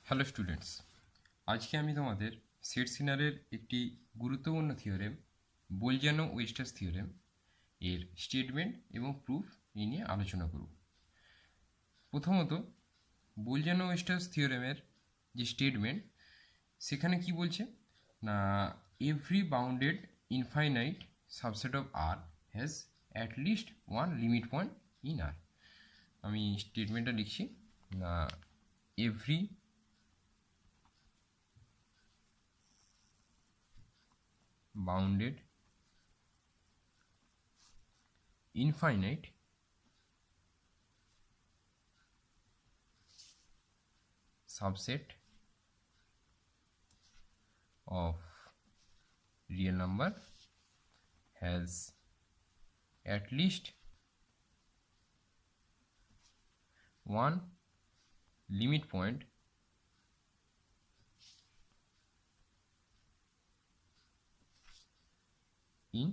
Hello students, আজকে আমি তোমাদের সেট-সিনারের একটি গুরুত্বপূর্ণ থিওরেম বোলজিয়ানো ওয়েস্টার্স থিওরেম এর স্টেটমেন্ট এবং প্রুফ নিয়ে আলোচনা করব। প্রথমত, বোলজিয়ানো ওয়েস্টার্স থিওরেমের যে স্টেটমেন্ট, সেখানে কি বলছে না, every bounded infinite subset of R has at least one limit point in R. আমি স্টেটমেন্টটা লিখছি না, every bounded infinite subset of real number has at least one limit point in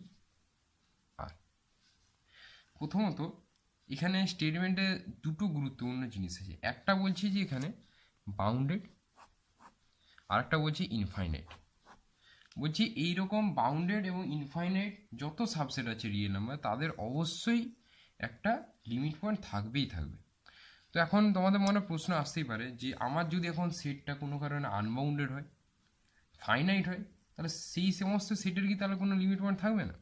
R। প্রথমত এখানে স্টেটমেন্টে দুটো গুরুত্বপূর্ণ জিনিস আছে। একটা বলছে যে এখানে বাউন্ডেড, আর একটা বলছে ইনফাইনাইট। বলছি এইরকম বাউন্ডেড এবং ইনফাইনাইট যত সাবসেট আছে রিয়েল নাম্বার, তাদের অবশ্যই একটা লিমিট পয়েন্ট থাকবেই থাকবে। তো এখন তোমাদের মনে প্রশ্ন আসতেই পারে যে আমার যদি এখন সেটটা কোনো কারণে আনবাউন্ডেড হয়, ফাইনাইট হয়, তাহলে সেই সমস্ত সেটের কি তাহলে কোনো লিমিট পয়েন্ট থাকবে না?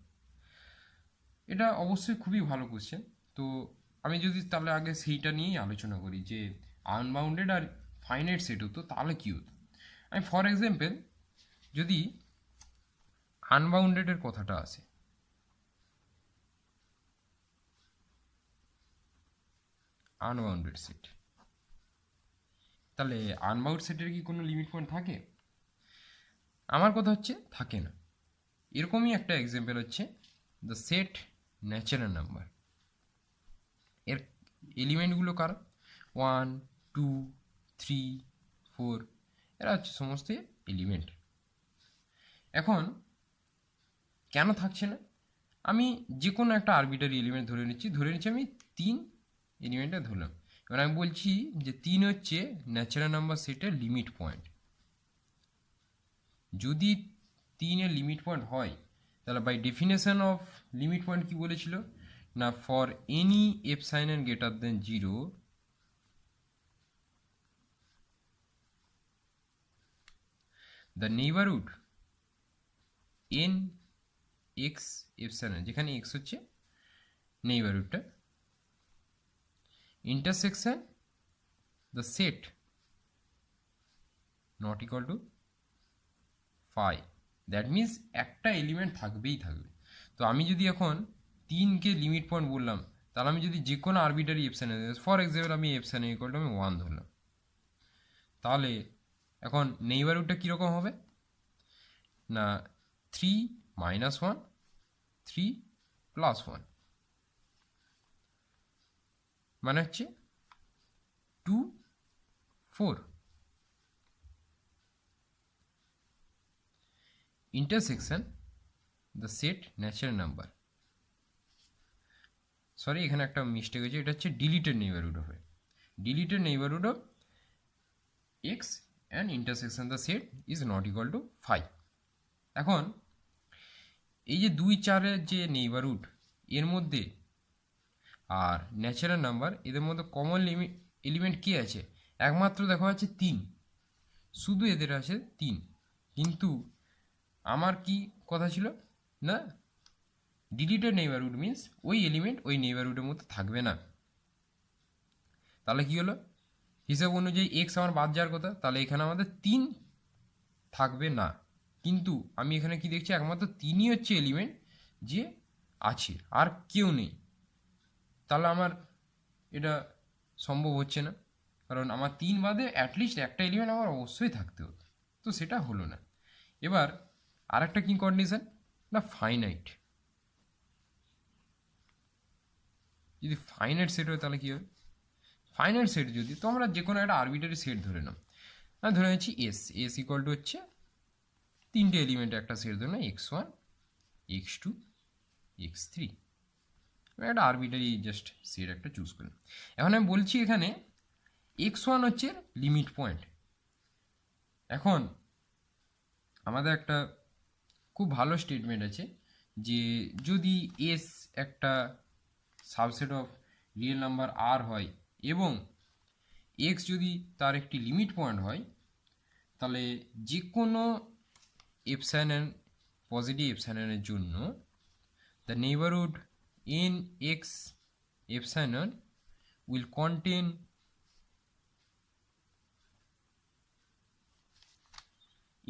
এটা অবশ্যই খুবই ভালো কোশ্চেন। তো আমি যদি তাহলে আগে সেইটা নিয়েই আলোচনা করি যে আনবাউন্ডেড আর ফাইনাইট সেট হতো তাহলে কী হতো। আমি ফর এক্সাম্পল যদি আনবাউন্ডেডের কথাটা আসে, আনবাউন্ডেড সেট, তাহলে আনবাউন্ড সেটের কি কোনো লিমিট পয়েন্ট থাকে? আমার কথা হচ্ছে থাকে না। এরকমই একটা এক্সাম্পল হচ্ছে দ্য সেট ন্যাচারাল নাম্বার। এর এলিমেন্টগুলো কারা? 1, 2, 3, 4, এরা হচ্ছে সমস্ত এলিমেন্ট। এখন কেন থাকছে না? আমি যে কোনো একটা আরবিটারি এলিমেন্ট ধরে নিচ্ছি আমি 3 এলিমেন্টে ধরলাম। এবার আমি বলছি যে 3 হচ্ছে ন্যাচারাল নাম্বার সেটের লিমিট পয়েন্ট। যদি 3 এর লিমিট পয়েন্ট হয়, তাহলে by definition of limit point কি বলেছিল না, for any epsilon greater than 0 the neighbourhood N X epsilon, যেখানে এক্স হচ্ছে নেইবারহুডটা, intersection the set not equal to 5, that means একটা এলিমেন্ট থাকবেই থাকবে। তো আমি যদি এখন 3কে লিমিট পয়েন্ট বললাম, তাহলে আমি যদি যে কোনো আরবিটারি এপসাইনে, ফর এক্সাম্পল আমি এপসাইনে ইকুয়াল টু আমি 1 ধরলাম, তাহলে এখন নেইবারহুডটা কীরকম হবে না, 3 - 1, 3 + 1, মানে হচ্ছে 2, 4। Intersection the set natural number, sorry এখানে একটা মিস্টেক হয়েছে, এটা হচ্ছে ডিলিটেড নেইবারহুড হবে, deleted neighbourhood of x and intersection the set is not equal to 5। এখন এই যে 2, 4-এর যে নেইবারহুড, এর মধ্যে আর ন্যাচারাল নাম্বার, এদের মধ্যে কমন এলিমেন্ট কী আছে? একমাত্র দেখা যাচ্ছে 3, শুধু এদের আছে 3। কিন্তু আমার কি কথা ছিল না, ডিলিটেড নেইবারহুড মিন্স ওই এলিমেন্ট ওই নেইবারহুডের মধ্যে থাকবে না। তাহলে কি হলো, হিসাব অনুযায়ী এক্স আমার বাদ যাওয়ার কথা, তাহলে এখানে আমাদের 3 থাকবে না। কিন্তু আমি এখানে কি দেখছি, একমাত্র 3ই হচ্ছে এলিমেন্ট যে আছে, আর কেউ নেই। তাহলে আমার এটা সম্ভব হচ্ছে না, কারণ আমার 3 বাদে অ্যাটলিস্ট একটা এলিমেন্ট আমার অবশ্যই থাকতে হতো, তো সেটা হলো না। এবার আর একটা কী কন্ডিশন না, ফাইনাইট। যদি ফাইনাইট সেট হয় তাহলে কী হবে? ফাইনাইট সেট যদি, তো আমরা যে কোনো একটা আরবিটারি সেট ধরে নাও, আমি ধরে নিচ্ছি এস ইকুয়াল টু হচ্ছে 3টে এলিমেন্টের একটা সেট ধরে নাও, x1, x2, x3। একটা আরবিটারি জাস্ট সেট একটা চুজ করি। এখন আমি বলছি এখানে x1 হচ্ছে লিমিট পয়েন্ট, এখন আমাদের একটা খুব ভালো স্টেটমেন্ট আছে যে যদি এস একটা সাবসেট অফ রিয়েল নাম্বার আর হয় এবং এক্স যদি তার একটি লিমিট পয়েন্ট হয়, তাহলে যে কোনো এপসাইলন পজিটিভ এপসাইলনের জন্য the neighbourhood in x epsilon will contain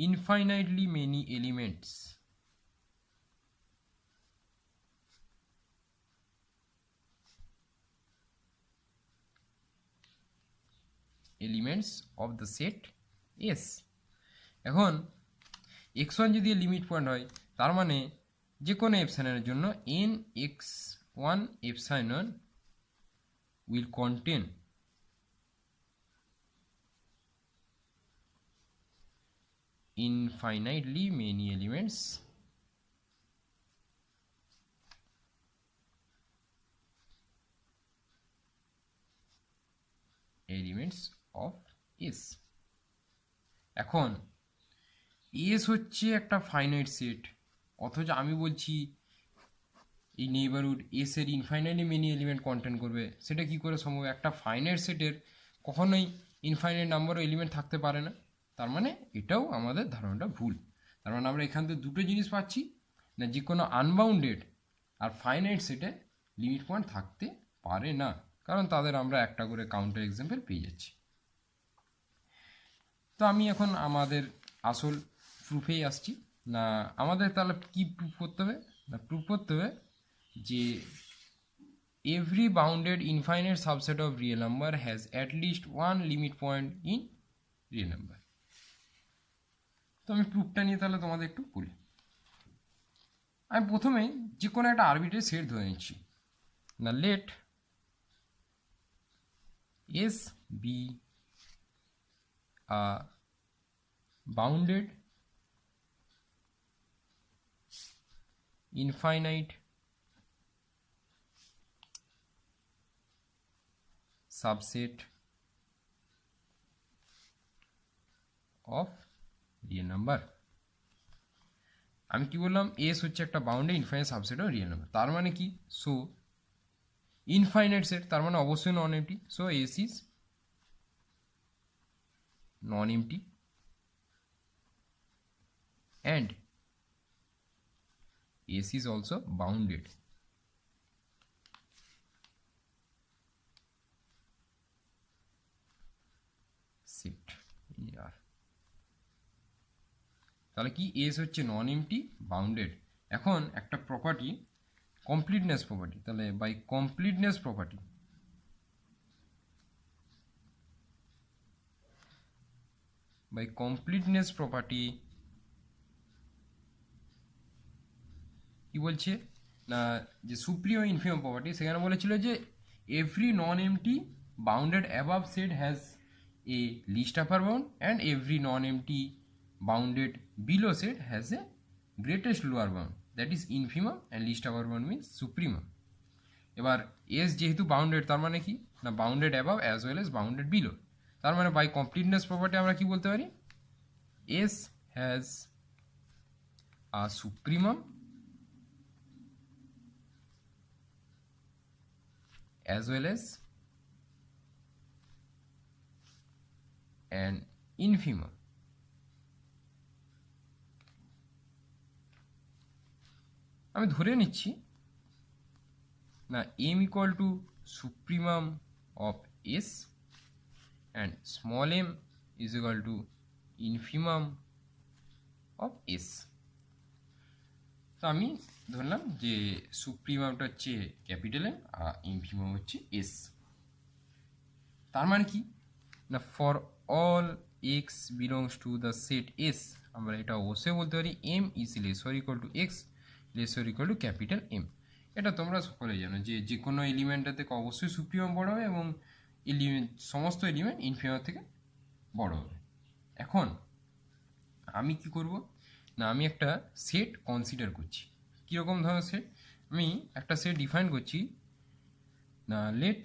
infinitely many elements of the set S. এখন x1 যদি লিমিট পয়েন্ট হয়, তার মানে যে কোনো এপসাইলনের জন্য n x1 epsilon will contain infinitely many elements of S. এখন S হচ্ছে একটা ফাইনাইট সেট, অথচ আমি বলছি এই নেইবারহুড এস এর ইনফাইনাইটলি মেনি এলিমেন্ট কন্টেন্ট করবে। সেটা কি করে সম্ভব? একটা ফাইনাইট সেটের কখনোই ইনফাইনাইট নাম্বার এলিমেন্ট থাকতে পারে না। তার মানে এটাও আমাদের ধারণাটা ভুল। তার মানে আমরা এখান থেকে দুটো জিনিস পাচ্ছি, না যে কোনো আনবাউন্ডেড আর ফাইনাইট সেটে লিমিট পয়েন্ট থাকতে পারে না, কারণ তাদের আমরা একটা করে কাউন্টার এক্সাম্পল পেয়ে যাচ্ছি। তো আমি এখন আমাদের আসল প্রুফেই আসছি। না আমাদের তাহলে কি প্রুফ করতে হবে? না প্রুফ করতে হবে যে every bounded infinite subset of real number has at least one limit point in real number. তো আমি প্রুফটা নিয়ে তাহলে তোমাদের একটু বলি। আমি প্রথমেই যে কোনো একটা আরবিট্রারি সেট ধরে নিচ্ছি। না late S be a bounded infinite subset of real number. আমি কি বললাম? এস হচ্ছে একটা bounded infinite subset of real number. তার মানে কি? সো ইনফাইনাইট সেট, তার মানে অবশ্যই নন MT. So S is non MT and S is also bounded. Set here. তাহলে কি? S হচ্ছে নন এমটি বাউন্ডেড। এখন একটা প্রপার্টি কমপ্লিটনেস প্রপার্টি, তাহলে বাই কমপ্লিটনেস প্রপার্টি কি বলছে? না যে সুপ্রিম ইনফিমাম প্রপার্টি, সেখানে বলেছিল যে every non MT bounded above set has a list upper bound and every non MT bounded below set has a greatest lower bound, that is infimum and list upper bound means supremum. এবার S যেহেতু bounded, তার মানে কি? না bounded above as well as bounded below. তার মানে by completeness property আমরা কি বলতে পারি? S has a supremum as well as an infimum. আমি ধরে নিচ্ছি না m equal to supremum of S and small m is equal to infimum of S. তো আমি ধরলাম যে সুপ্রিমামটা হচ্ছে ক্যাপিটাল এম আর ইনফিমাম হচ্ছে এস। তার মানে কি? না for all x belongs to the set S, আমরা এটা অবশ্যই বলতে পারি M is less or equal to x less or equal to capital M. এটা তোমরা সকলেই জানো যে কোনো এলিমেন্টের থেকে অবশ্যই সুপ্রিমাম বড় হবে এবং সমস্ত এলিমেন্ট ইনফিমাম থেকে বড় হবে। এখন আমি কি করব? না আমি একটা সেট কনসিডার করছি। কীরকম ধরনের সেট? আমি একটা সেট ডিফাইন করছি। না late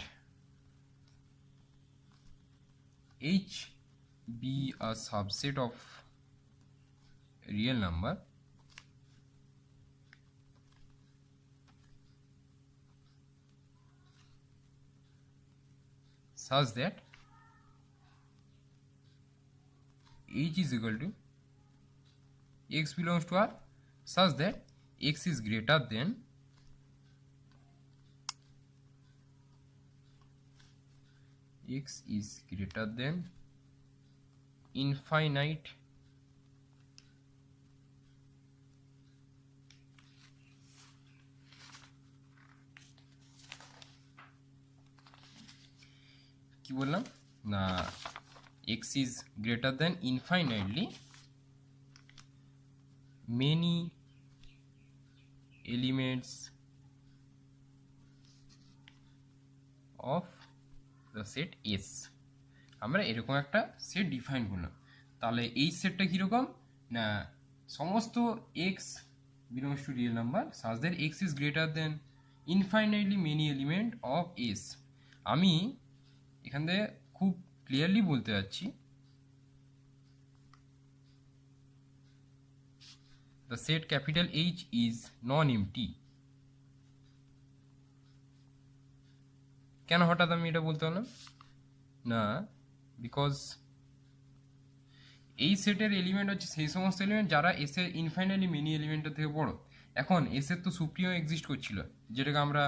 H be a subset of real number such that h is equal to x belongs to R such that x is greater than infinite কি বললাম না x is greater than infinitely many elements of the set S আমরা এরকম একটা set define করলাম। তাহলে এই সেটটা কীরকম না সমস্ত x belongs to real number such that x is greater than infinitely many element of S। আমি এখান থেকে খুব ক্লিয়ারলি বলতে যাচ্ছি the set capital H is non-empty। কেন হঠাৎ আমি এটা বলতে পারলাম না বিকজ এই সেটের এলিমেন্ট হচ্ছে সেই সমস্ত এলিমেন্ট যারা এস এর ইনফাইনাইটলি মেনি এলিমেন্টের থেকে বড়। এখন এস এর তো সুপ্রিমো এক্সিস্ট করছিল যেটাকে আমরা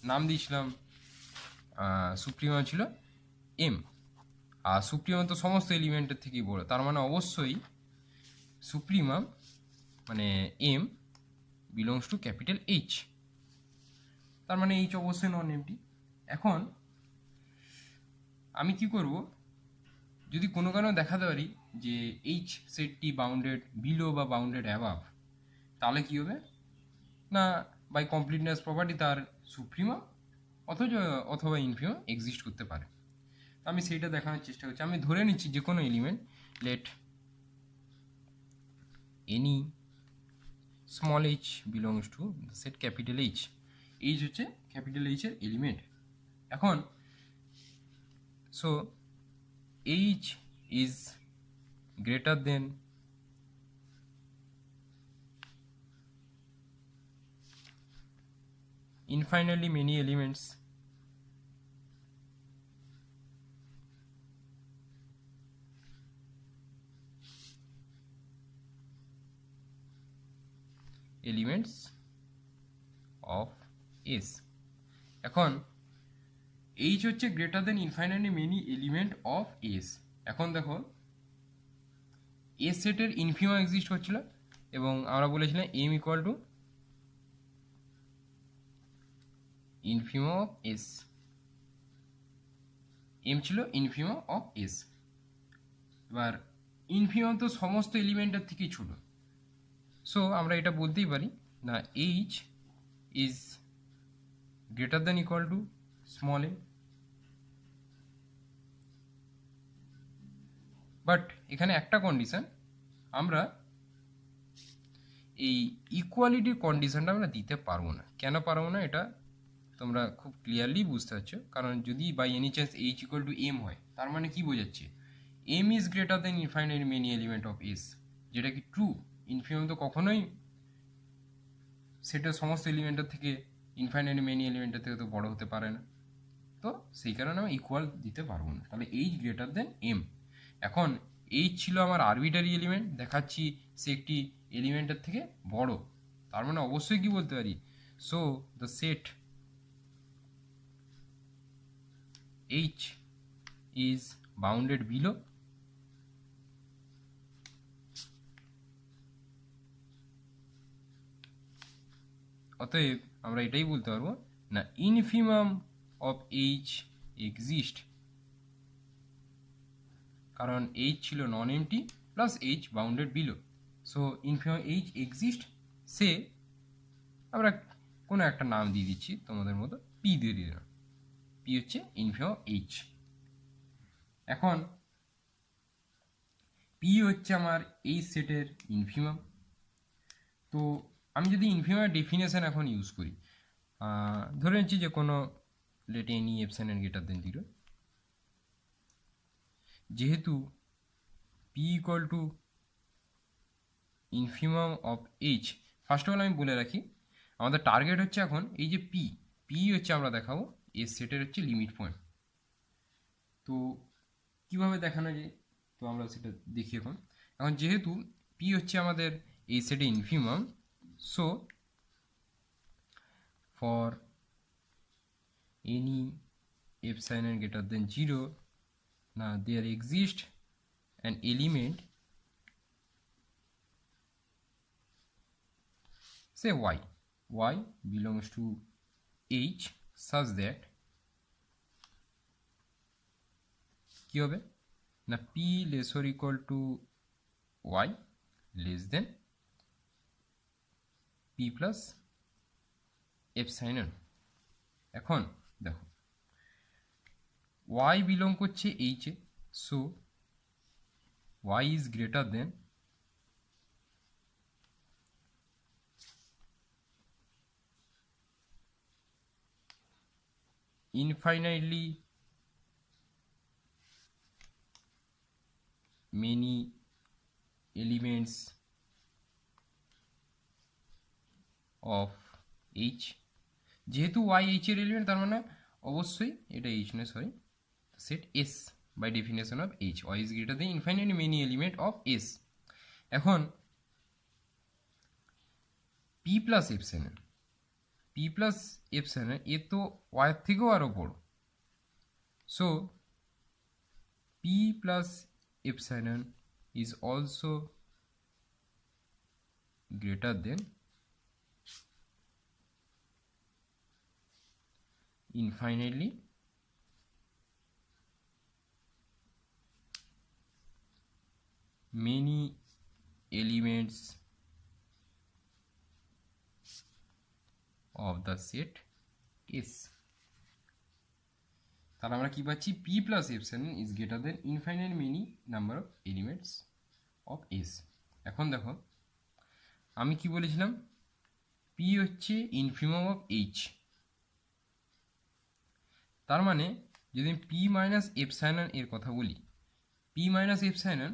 নাম দিয়েছিলাম সুপ্রিমো ছিল এম, আর সুপ্রিমো তো সমস্ত এলিমেন্টের থেকেই বড়, তার মানে অবশ্যই সুপ্রিমাম মানে M belongs to capital H, তার মানে এইচ অবশ্যই নন এমটি। এখন আমি কি করব যদি কোনো কারণে দেখাতে পারি যে এইচ সেটটি বাউন্ডেড বিলো বা বাউন্ডেড অ্যাবাভ, তাহলে কি হবে না বাই কমপ্লিটনেস প্রপার্টি তার সুপ্রিমা অথবা ইনফিমাম এক্সিস্ট করতে পারে। আমি সেইটা দেখানোর চেষ্টা করছি। আমি ধরে নিচ্ছি যে কোনো element let any small H belongs to set capital H, H হচ্ছে ক্যাপিটাল এইচের এলিমেন্ট। এখন so H is greater than infinitely many elements of S। এখন H হচ্ছে greater than infinitely many element of S। এখন দেখো S সেটের infimum exist করছিল এবং আমরা বলেছিলাম M equal to infimum of S, M ছিল ইনফিমাম অফ এস। এবার ইনফিমাম তো সমস্ত এলিমেন্টের থেকেই ছোট, সো আমরা এটা বলতেই পারি না H is greater than equal to small A. But এখানে একটা কন্ডিশন, আমরা এই ইকুয়ালিটির কন্ডিশনটা আমরা দিতে পারবো না। কেন পারবো না এটা তোমরা খুব ক্লিয়ারলি বুঝতে পারছো, কারণ যদি by any chance H equal to M হয় তার মানে কি বোঝাচ্ছে M is greater than infinite many element of S, যেটা কি ট্রু। ইনফিমাম তো কখনোই সেটার সমস্ত এলিমেন্টের থেকে ইনফাইনাইট মেনি এলিমেন্টের থেকে তো বড় হতে পারে না, তো সেই কারণে আমি ইকুয়াল দিতে পারবো না। তাহলে এইচ গ্রেটার দেন এম। এখন এইচ ছিল আমার আরবিটারি এলিমেন্ট, দেখাচ্ছি সে একটি এলিমেন্টের থেকে বড়, তার মানে অবশ্যই কি বলতে পারি so the set H is bounded below অতএব আমরা এটাই বলতে পারবো না ইনফিমাম অফ H এক্সিস্ট, কারণ H ছিল non empty plus H bounded below, so infimum H exist. সে আমরা কোনো একটা নাম দিয়ে দিচ্ছি তোমাদের মতো, পি দিয়ে দিলাম, পি হচ্ছে ইনফিমাম H। এখন পি হচ্ছে আমার এই সেটের ইনফিমাম। তো আমি যদি ইনফিমাম ডেফিনেশন এখন ইউজ করি, ধরে নিচ্ছি যে কোনো let any epsilon greater than 0, যেহেতু P equal to infimum of H. First of all আমি বলে রাখি, আমাদের টার্গেট হচ্ছে এখন এই যে পি, পি হচ্ছে আমরা দেখাবো এস সেটের হচ্ছে লিমিট পয়েন্ট। তো কীভাবে দেখানো যায়, তো আমরা সেটা দেখি এখন। এখন যেহেতু পি হচ্ছে আমাদের এই সেটে infimum, so for any epsilon greater than 0, now there exists an element, say y belongs to h such that কি হবে না p less or equal to y less than p plus epsilon। এখন দেখো y belong করছে h এ, so y is greater than infinitely many elements of h। যেহেতু y h এর element, তার মানে অবশ্যই এটা h নয়, sorry, set s by definition of h, y is greater than infinitely many element of s। এখন p plus epsilon, p plus epsilon এ তো y এর থেকেও আরও বড়, so p plus epsilon is also greater than infinitely many elements of the set S। তাহলে আমরা কি পাচ্ছি, p plus epsilon is greater than infinite many number of elements of S। এখন দেখো আমি কি বলেছিলাম, p হচ্ছে ইনফিমাম অফ h, তার মানে যদি p মাইনাস এপসাইলন এর কথা বলি, p মাইনাস এপসাইলন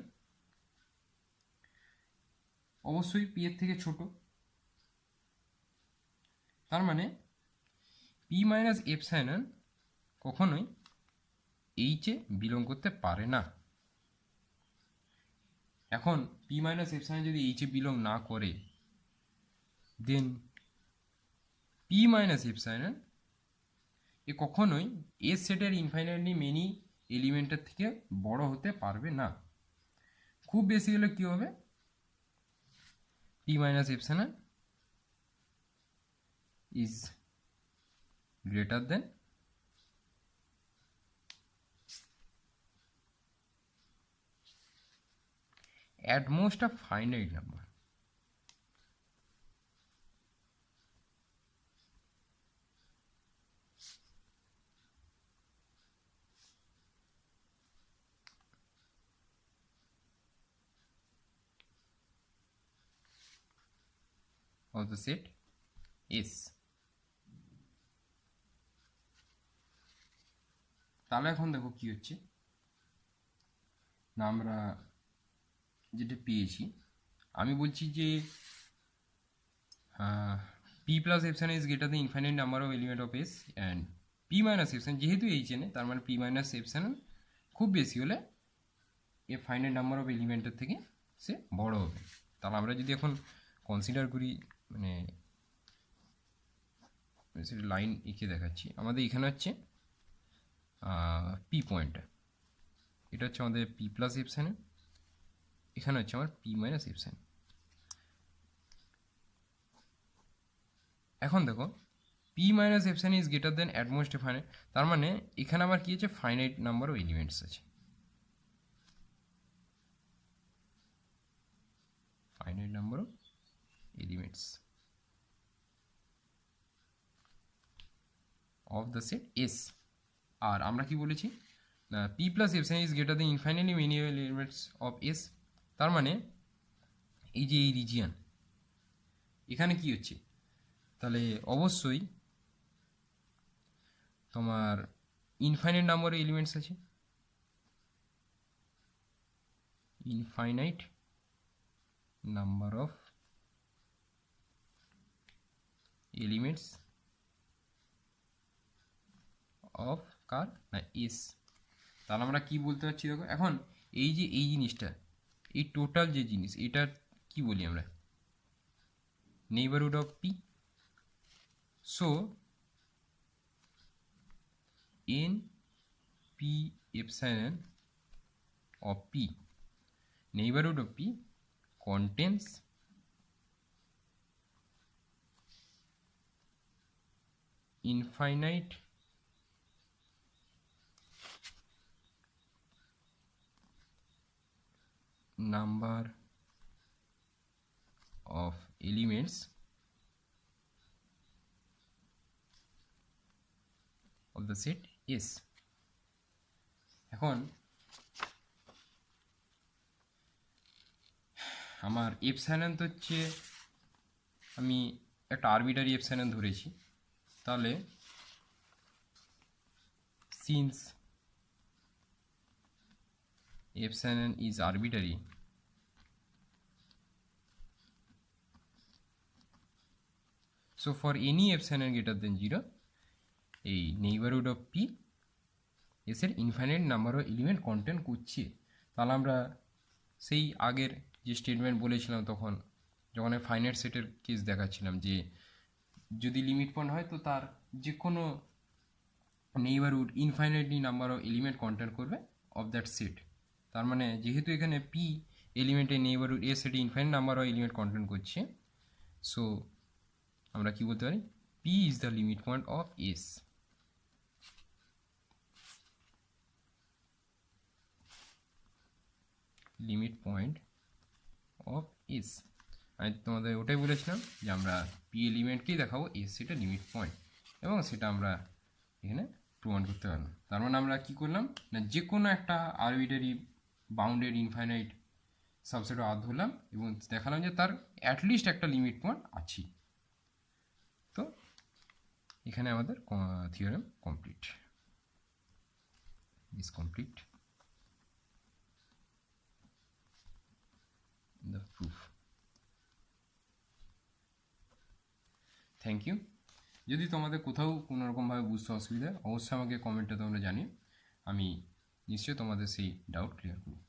অবশ্যই p এর থেকে ছোট, তার মানে p মাইনাস এপসাইলন কখনোই h এ বিলং করতে পারে না। এখন p মাইনাস এপসাইলন যদি h এ বিলং না করে, দেন p মাইনাস এপসাইলন এ কখনোই এস সেটের ইনফাইনাইটলি মেনি এলিমেন্টের থেকে বড় হতে পারবে না। খুব বেশি হলে কি হবে, p minus epsilon is greater than at most a finite number। of the set S। তাহলে এখন দেখো কি হচ্ছে না, আমরা যেটা পেয়েছি, আমি বলছি যে p plus epsilon is greater than infinite number of element of S, and p minus epsilon যেহেতু এইচ এনে, তার মানে p মাইনাস এপসাইলন খুব বেশি হলে এ ফাইনাইট নাম্বার অফ এলিমেন্টের থেকে সে বড় হবে। তাহলে আমরা যদি এখন কনসিডার করি, মানে সেটা লাইন এঁকে দেখাচ্ছি, আমাদের এখানে হচ্ছে পি পয়েন্টটা, এটা হচ্ছে আমাদের পি প্লাস এপসাইলন, এখানে হচ্ছে আমার পি মাইনাস এপসাইলন। এখন দেখো P minus epsilon is greater than at most finite, তার মানে এখানে আমার কি আছে, ফাইনাইট নাম্বার অফ এলিমেন্টস আছে, finite number of elements of the set S. আর আমরা কি বলেছি, P plus epsilon is greater than infinitely many elements of S, তার মানে এই যে এই রিজিয়ান এখানে কি হচ্ছে, তাহলে অবশ্যই তোমার ইনফাইনাইট নাম্বার অফ এলিমেন্টস আছে, infinite number of elements of কার না এস। তাহলে আমরা কি বলতে পারছি দেখো, এখন এই যে এই জিনিসটা, এই টোটাল যে জিনিস, এটা কি বলি আমরা, neighbourhood of P. So N P epsilon of P, neighborhood of P contains infinite number of elements of the set S। এখন আমার এপসাইলন তো হচ্ছে, আমি একটা আরবিটারি এপসাইলন ধরেছি, তাহলে since epsilon is arbitrary, so for any epsilon greater than 0 এই neighbourhood of P এসের infinite number of element content করছে। তাহলে আমরা সেই আগের যে স্টেটমেন্ট বলেছিলাম তখন, যখন ফাইনাইট সেটের কেস দেখাচ্ছিলাম, যে যদি লিমিট পয়েন্ট হয় তো তার যে কোনো neighbourhood infinitely number of element content করবে অফ দ্যাট সেট। তার মানে যেহেতু এখানে পি এলিমেন্টের নেইবারহুড এ সেটে infinite number of element content করছে, সো আমরা কি বলতে পারি, P is the limit point of S. Limit point of S, আমি তোমাদের ওটাই বলেছিলাম যে আমরা পি এলিমেন্টকেই দেখাবো এস সেটা লিমিট পয়েন্ট, এবং সেটা আমরা এখানে প্রমাণ করতে পারবো। তার মানে আমরা কী করলাম না, যে কোনো একটা আরবিটারি বাউন্ডেড ইনফাইনাইট সাবসেটও আধ ধরলাম এবং দেখালাম যে তার অ্যাটলিস্ট একটা লিমিট পয়েন্ট আছে। তো এখানে আমাদের theorem complete, is complete the proof. Thank you. যদি তোমাদের কোথাও কোনো রকমভাবে বুঝতে অসুবিধা, অবশ্যই আমাকে কমেন্টে তোমরা জানিও, আমি নিশ্চয়ই তোমাদের সেই ডাউট ক্লিয়ার করব।